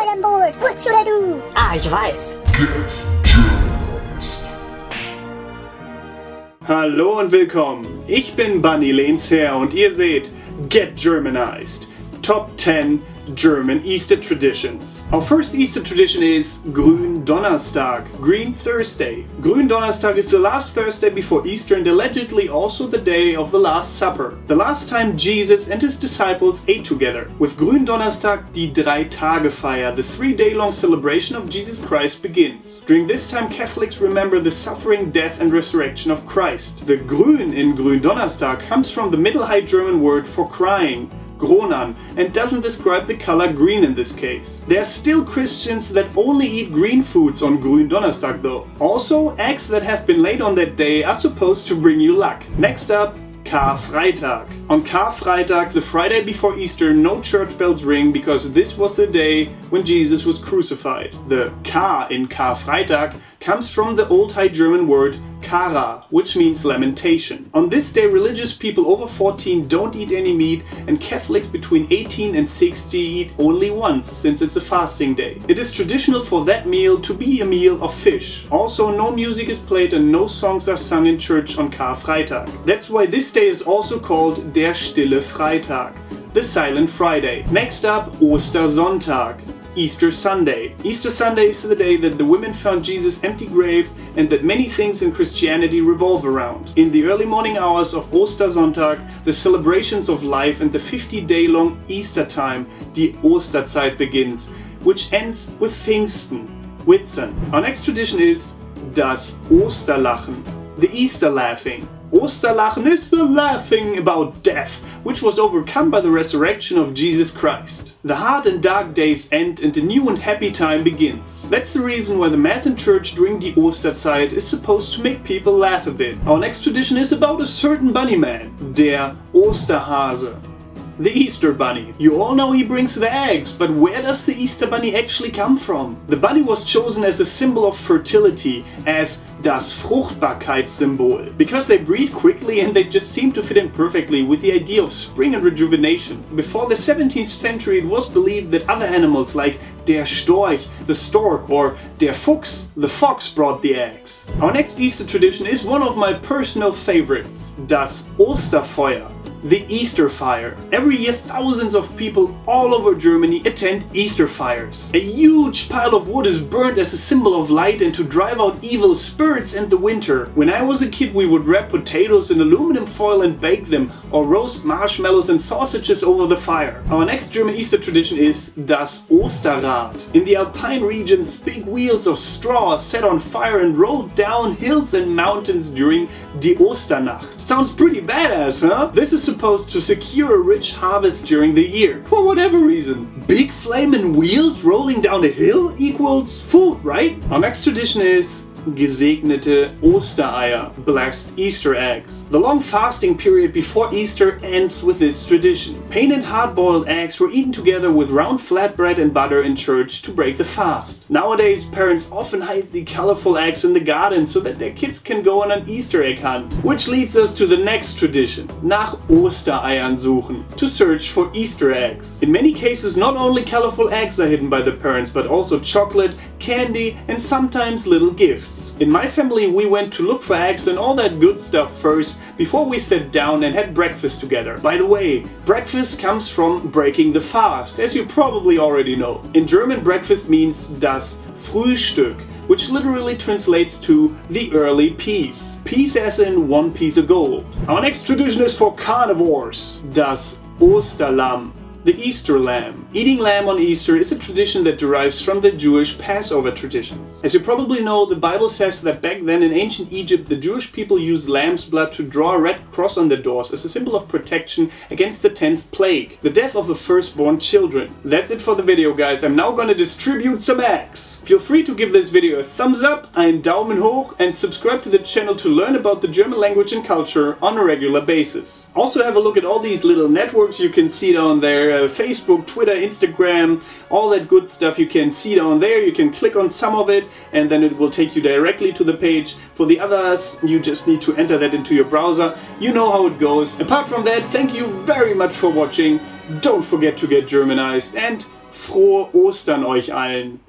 I am bored. What should I do? Ah, ich weiß. Get Germanized. Hallo und willkommen. Ich bin Bunny Lehnsherr und ihr seht Get Germanized. Top 10 German Easter traditions. Our first Easter tradition is Gründonnerstag, Green Thursday. Gründonnerstag is the last Thursday before Easter and allegedly also the day of the Last Supper. The last time Jesus and his disciples ate together. With Gründonnerstag, die Drei-Tage-Feier, the 3-day-long celebration of Jesus Christ begins. During this time, Catholics remember the suffering, death and resurrection of Christ. The Grün in Gründonnerstag comes from the Middle High German word for crying, Gronan, and doesn't describe the color green in this case. There are still Christians that only eat green foods on Gründonnerstag though. Also, eggs that have been laid on that day are supposed to bring you luck. Next up, Karfreitag. On Karfreitag, the Friday before Easter, no church bells ring because this was the day when Jesus was crucified. The Kar in Karfreitag comes from the Old High German word Kara, which means lamentation. On this day, religious people over 14 don't eat any meat and Catholics between 18 and 60 eat only once, since it's a fasting day. It is traditional for that meal to be a meal of fish. Also, no music is played and no songs are sung in church on Karfreitag. That's why this day is also called der Stille Freitag, the Silent Friday. Next up, Ostersonntag, Easter Sunday. Easter Sunday is the day that the women found Jesus' empty grave and that many things in Christianity revolve around. In the early morning hours of Ostersonntag, the celebrations of life and the 50-day-long Easter time, die Osterzeit, begins, which ends with Pfingsten, Whitsun. Our next tradition is das Osterlachen, the Easter laughing. Osterlachen is the laughing about death, which was overcome by the resurrection of Jesus Christ. The hard and dark days end and a new and happy time begins. That's the reason why the Mass in church during the Osterzeit is supposed to make people laugh a bit. Our next tradition is about a certain bunny man, der Osterhase, the Easter bunny. You all know he brings the eggs, but where does the Easter bunny actually come from? The bunny was chosen as a symbol of fertility, as das Fruchtbarkeitssymbol, because they breed quickly and they just seem to fit in perfectly with the idea of spring and rejuvenation. Before the 17th century, it was believed that other animals like der Storch, the stork, or der Fuchs, the fox, brought the eggs. Our next Easter tradition is one of my personal favorites, das Osterfeuer, the Easter fire. Every year thousands of people all over Germany attend Easter fires. A huge pile of wood is burned as a symbol of light and to drive out evil spirits and the winter. When I was a kid, we would wrap potatoes in aluminum foil and bake them, or roast marshmallows and sausages over the fire. Our next German Easter tradition is das Osterrad. In the Alpine regions, big wheels of straw are set on fire and rolled down hills and mountains during die Osternacht. Sounds pretty badass, huh? This is supposed to secure a rich harvest during the year, for whatever reason. Big flaming wheels rolling down a hill equals food, right? Our next tradition is gesegnete Ostereier, blessed Easter eggs. The long fasting period before Easter ends with this tradition. Plain and hard-boiled eggs were eaten together with round flatbread and butter in church to break the fast. Nowadays, parents often hide the colorful eggs in the garden so that their kids can go on an Easter egg hunt. Which leads us to the next tradition, nach Ostereiern suchen, to search for Easter eggs. In many cases, not only colorful eggs are hidden by the parents, but also chocolate, candy, and sometimes little gifts. In my family, we went to look for eggs and all that good stuff first before we sat down and had breakfast together. By the way, breakfast comes from breaking the fast, as you probably already know. In German, breakfast means das Frühstück, which literally translates to the early peace. Peace as in one piece of gold. Our next tradition is for carnivores, das Osterlamm, the Easter lamb. Eating lamb on Easter is a tradition that derives from the Jewish Passover traditions. As you probably know, the Bible says that back then in ancient Egypt, the Jewish people used lamb's blood to draw a red cross on their doors as a symbol of protection against the 10th plague, the death of the firstborn children. That's it for the video, guys. I'm now gonna distribute some eggs. Feel free to give this video a thumbs up, einen Daumen hoch, and subscribe to the channel to learn about the German language and culture on a regular basis. Also have a look at all these little networks you can see down there, Facebook, Twitter, Instagram, all that good stuff you can see down there. You can click on some of it and then it will take you directly to the page. For the others, you just need to enter that into your browser. You know how it goes. Apart from that, thank you very much for watching. Don't forget to get Germanized and Frohe Ostern euch allen!